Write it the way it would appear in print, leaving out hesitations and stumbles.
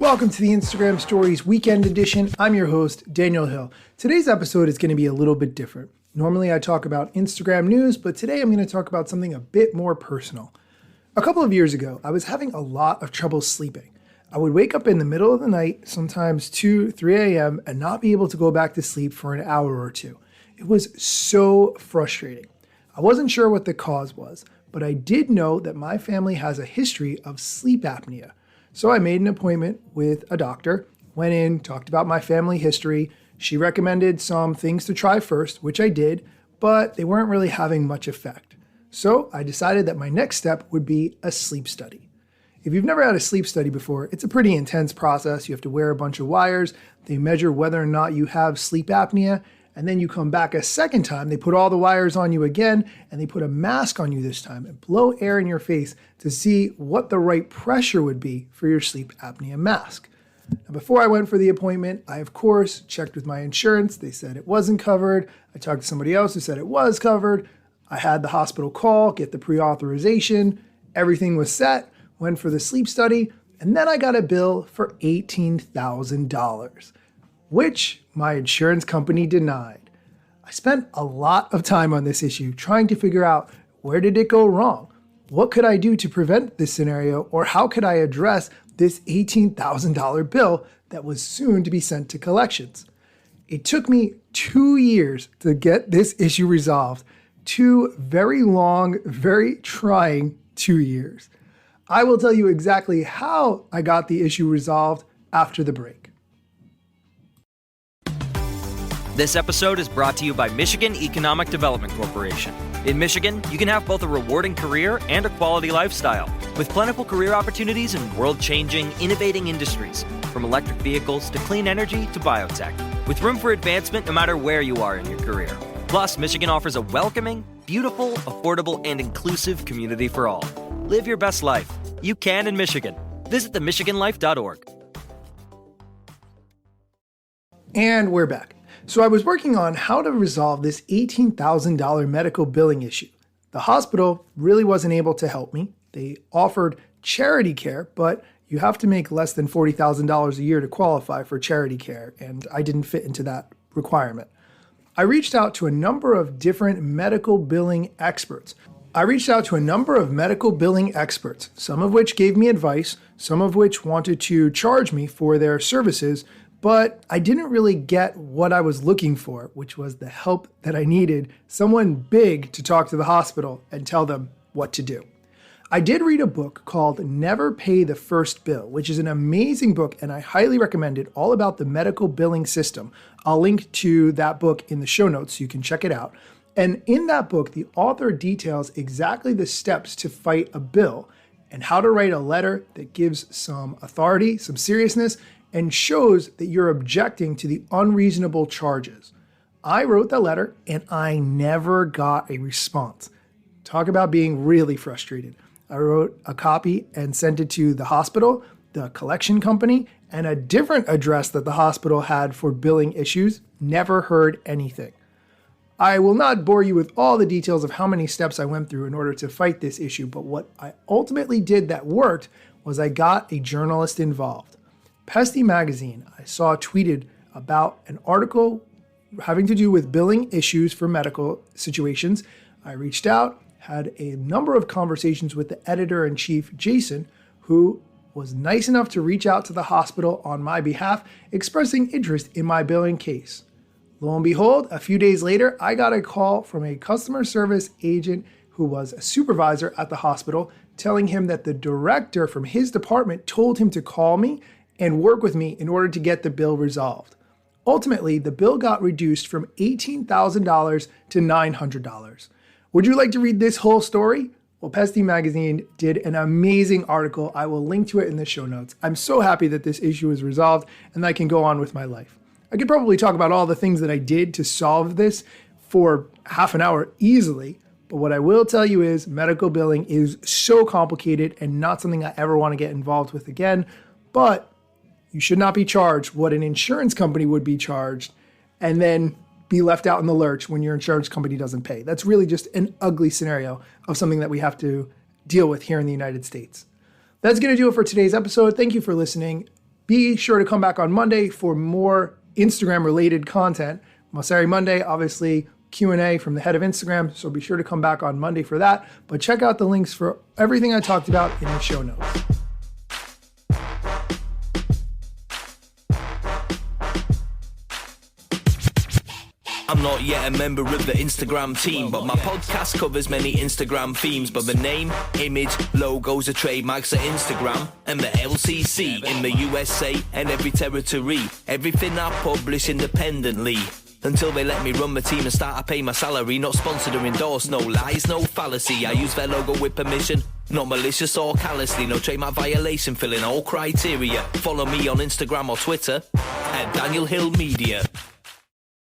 Welcome to the Instagram Stories Weekend Edition. I'm your host, Daniel Hill. Today's episode is going to be a little bit different. Normally I talk about Instagram news, but today I'm going to talk about something a bit more personal. A couple of years ago, I was having a lot of trouble sleeping. I would wake up in the middle of the night, sometimes 2, 3 a.m., and not be able to go back to sleep for an hour or two. It was so frustrating. I wasn't sure what the cause was, but I did know that my family has a history of sleep apnea. So I made an appointment with a doctor, went in, talked about my family history. She recommended some things to try first, which I did, but they weren't really having much effect. So I decided that my next step would be a sleep study. If you've never had a sleep study before, it's a pretty intense process. You have to wear a bunch of wires. They measure whether or not you have sleep apnea, and then you come back a second time. They put all the wires on you again, and they put a mask on you this time and blow air in your face to see what the right pressure would be for your sleep apnea mask. Now, before I went for the appointment, I, of course, checked with my insurance. They said it wasn't covered. I talked to somebody else who said it was covered. I had the hospital call, get the pre-authorization. Everything was set, went for the sleep study, and then I got a bill for $18,000. Which my insurance company denied. I spent a lot of time on this issue trying to figure out where did it go wrong? What could I do to prevent this scenario, or how could I address this $18,000 bill that was soon to be sent to collections? It took me 2 years to get this issue resolved. 2 very long, very trying 2 years. I will tell you exactly how I got the issue resolved after the break. This episode is brought to you by Michigan Economic Development Corporation. In Michigan, you can have both a rewarding career and a quality lifestyle, with plentiful career opportunities in world-changing, innovating industries, from electric vehicles to clean energy to biotech, with room for advancement no matter where you are in your career. Plus, Michigan offers a welcoming, beautiful, affordable, and inclusive community for all. Live your best life. You can in Michigan. Visit themichiganlife.org. And we're back. So I was working on how to resolve this $18,000 medical billing issue. The hospital really wasn't able to help me. They offered charity care, but you have to make less than $40,000 a year to qualify for charity care, and I didn't fit into that requirement. I reached out to a number of different medical billing experts. Some of which gave me advice, some of which wanted to charge me for their services, but I didn't really get what I was looking for, which was the help that I needed, someone big to talk to the hospital and tell them what to do. I did read a book called Never Pay the First Bill, which is an amazing book, and I highly recommend it, all about the medical billing system. I'll link to that book in the show notes so you can check it out. And in that book, the author details exactly the steps to fight a bill and how to write a letter that gives some authority, some seriousness, and shows that you're objecting to the unreasonable charges. I wrote that letter and I never got a response. Talk about being really frustrated. I wrote a copy and sent it to the hospital, the collection company, and a different address that the hospital had for billing issues. Never heard anything. I will not bore you with all the details of how many steps I went through in order to fight this issue, but what I ultimately did that worked was I got a journalist involved. Pesty Magazine, I saw tweeted about an article having to do with billing issues for medical situations. I reached out, had a number of conversations with the editor-in-chief, Jason, who was nice enough to reach out to the hospital on my behalf, expressing interest in my billing case. Lo and behold, a few days later, I got a call from a customer service agent who was a supervisor at the hospital, telling him that the director from his department told him to call me and work with me in order to get the bill resolved. Ultimately, the bill got reduced from $18,000 to $900. Would you like to read this whole story? Well, Pesty Magazine did an amazing article. I will link to it in the show notes. I'm so happy that this issue is resolved and I can go on with my life. I could probably talk about all the things that I did to solve this for half an hour easily, but what I will tell you is medical billing is so complicated and not something I ever want to get involved with again, but you should not be charged what an insurance company would be charged and then be left out in the lurch when your insurance company doesn't pay. That's really just an ugly scenario of something that we have to deal with here in the United States. That's going to do it for today's episode. Thank you for listening. be sure to come back on Monday for more Instagram-related content. Mosseri Monday, obviously, Q&A from the head of Instagram, so be sure to come back on Monday for that. But check out the links for everything I talked about in the show notes. I'm not yet a member of the Instagram team, but my podcast covers many Instagram themes. But the name, image, logos are trademarks of Instagram and the LCC in the USA and every territory. Everything I publish independently. Until they let me run my team and start to pay my salary. Not sponsored or endorsed, no lies, no fallacy. I use their logo with permission, not malicious or callously. No trademark violation, filling all criteria. Follow me on Instagram or Twitter at Daniel Hill Media.